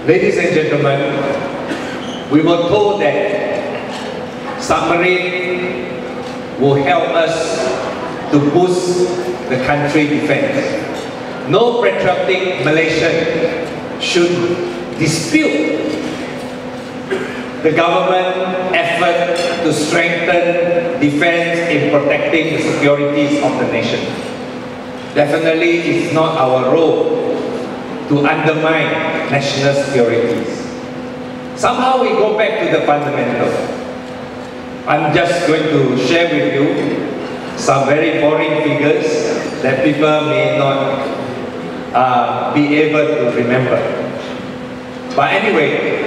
Ladies and gentlemen, we were told that submarine will help us to boost the country defense. No patriotic Malaysian should dispute the government effort to strengthen defense in protecting the securities of the nation. Definitely, it's not our role to undermine national securities. Somehow we go back to the fundamental. I'm just going to share with you some very boring figures that people may not be able to remember. But anyway,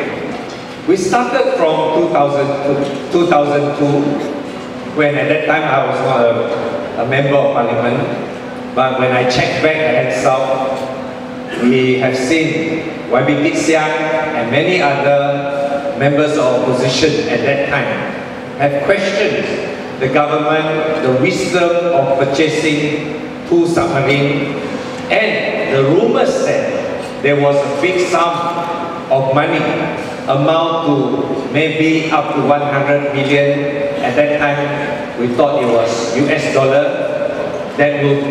we started from 2002, when at that time I was not a member of parliament. But when I checked back and saw, we have seen YB Siang and many other members of opposition at that time have questioned the government, the wisdom of purchasing 2 submarines, and the rumors that there was a big sum of money, amount to maybe up to 100 million. At that time, we thought it was US dollar that would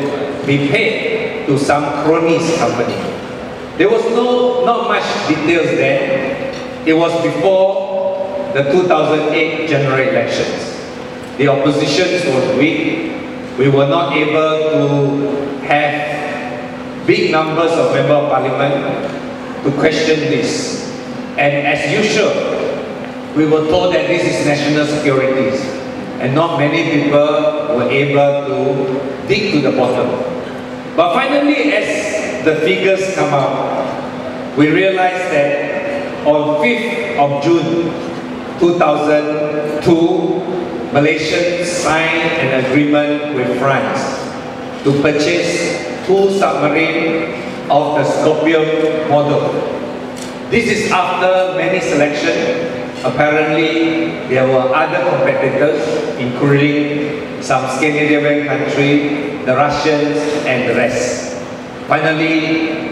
be paid to some cronies company. There was not much details there. It was before the 2008 general elections. The opposition was weak. We were not able to have big numbers of members of parliament to question this. And as usual, we were told that this is national securities, and not many people were able to dig to the bottom. But finally, as the figures come out, we realized that on 5th of June 2002, Malaysia signed an agreement with France to purchase 2 submarines of the Scorpene model. This is after many selections. Apparently, there were other competitors, including some Scandinavian countries, the Russians, and the rest. Finally,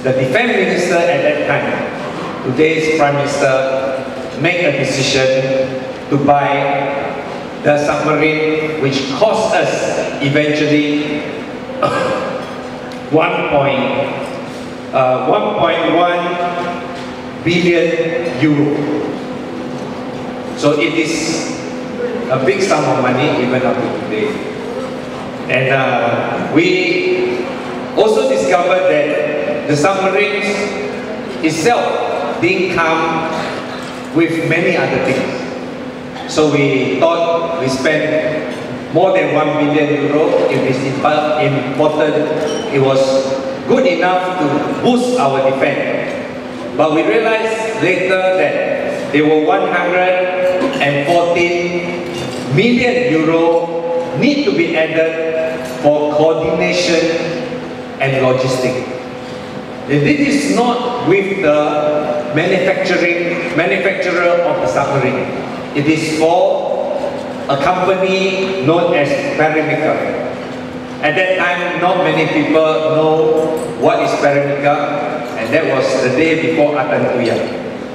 the defense minister at that time, today's prime minister, made a decision to buy the submarine, which cost us eventually 1.1 billion euro. So it is a big sum of money even up to today. And we also discovered that the submarines itself didn't come with many other things. So we thought we spent more than 1 billion euro. If it's important, it was good enough to boost our defense. But we realized later that there were 114 million euro need to be added for coordination and logistics. This is not with the manufacturer of the submarine. It is for a company known as Paramedica. At that time, not many people know what is Paramedica, and that was the day before Atantuya.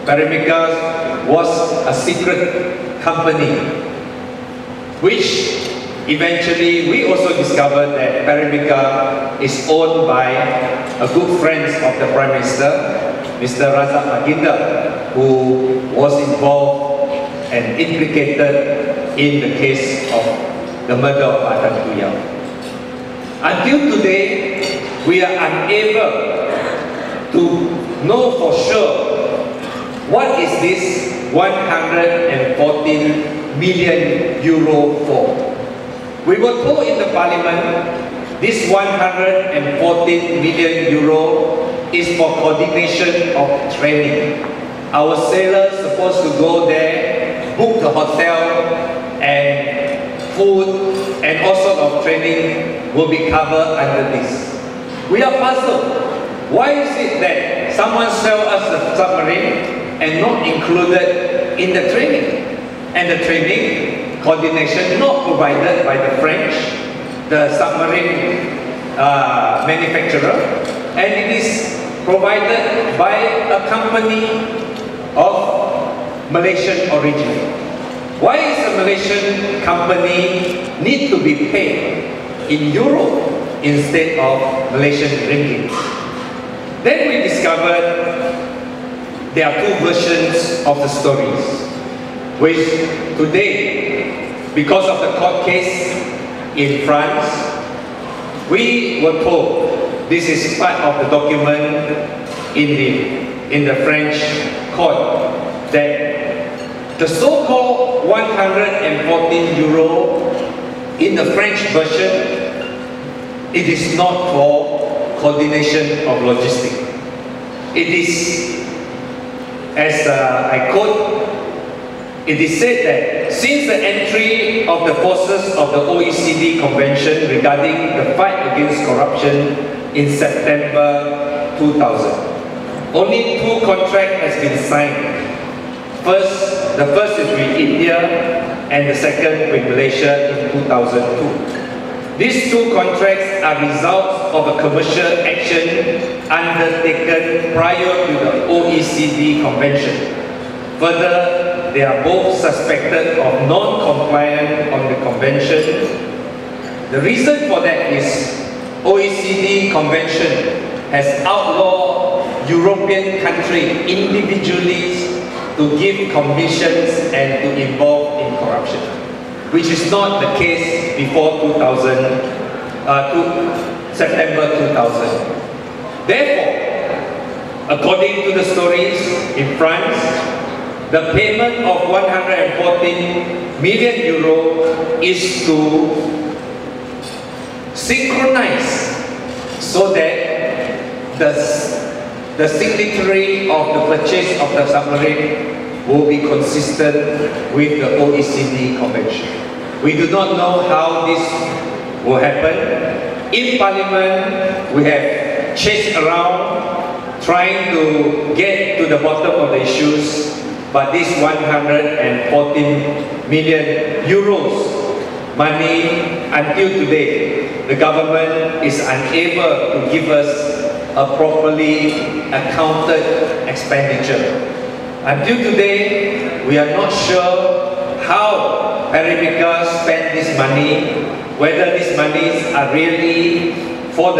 Paramedica was a secret company, which eventually we also discovered that Paramedica is owned by a good friend of the Prime Minister, Mr. Razak Baginda, who was involved and implicated in the case of the murder of Atantuya. Until today, we are unable to know for sure what is this 114 million euro for. We were told in the parliament this 114 million euro is for coordination of training. Our sailors supposed to go there, book the hotel, and food and all sorts of training will be covered under this. We are puzzled. Why is it that someone sells us the submarine and not included in the training? And the training coordination not provided by the French, the submarine manufacturer, and it is provided by a company of Malaysian origin. Why is a Malaysian company need to be paid in euro instead of Malaysian ringgit? Then we discovered there are two versions of the stories, which today, because of the court case in France, we were told this is part of the document in the French court that the so-called 114 euro in the French version, it is not for coordination of logistics. It is, as I quote, it is said that since the entry of the forces of the OECD Convention regarding the fight against corruption in September 2000, only two contracts has been signed. The first is with India and the second with Malaysia in 2002. These two contracts are results of a commercial action undertaken prior to the OECD Convention. Further, they are both suspected of non-compliance on the Convention. The reason for that is OECD Convention has outlawed European countries individually to give commissions and to involve in corruption, which is not the case before September 2000. Therefore, according to the stories in France, the payment of 114 million euro is to synchronize so that the signatory of the purchase of the submarine will be consistent with the OECD Convention. We do not know how this will happen. In Parliament, we have chased around trying to get to the bottom of the issues, but this 114 million euros money, until today, the government is unable to give us a properly accounted expenditure. Until today, we are not sure how Paramedica spent this money, whether these monies are really for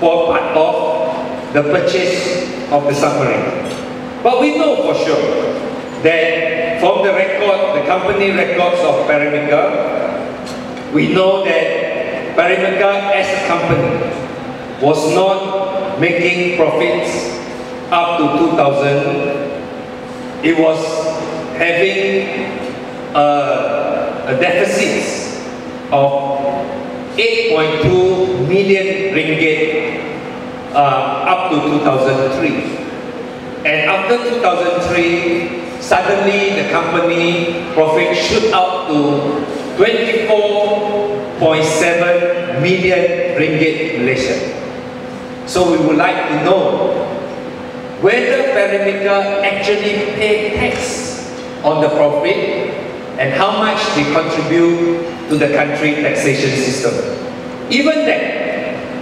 part of the purchase of the submarine. But we know for sure that from the record, the company records of Paramedica, we know that Paramedica as a company was not making profits up to 2000. It was having a deficit of 8.2 million ringgit up to 2003. And after 2003, suddenly the company profit shoot up to 24.7 million ringgit Malaysian. So we would like to know whether Paramedica actually pay tax on the profit and how much they contribute to the country taxation system. Even then,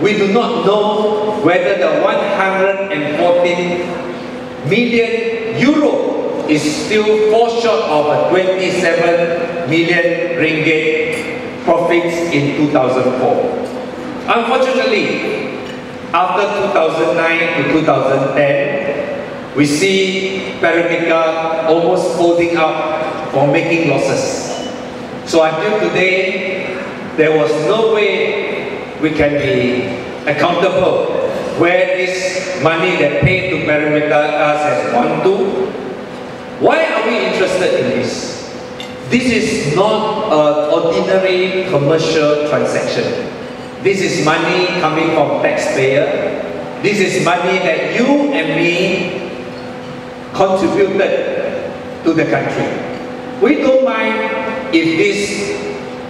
we do not know whether the 114 million euro is still fall short of a 27 million ringgit profits in 2004. Unfortunately, after 2009 to 2010, we see Paramedica almost folding up or making losses. So until today, there was no way we can be accountable where this money that paid to Paramedica has gone to. Why are we interested in this? This is not an ordinary commercial transaction. This is money coming from taxpayer. This is money that you and me contributed to the country. We don't mind if this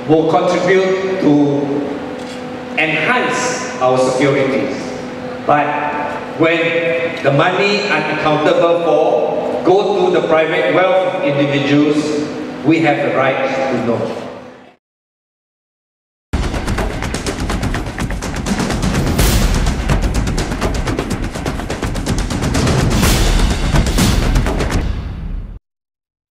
will contribute to enhance our securities. But when the money unaccountable for go to the private wealth of individuals, we have the right to know.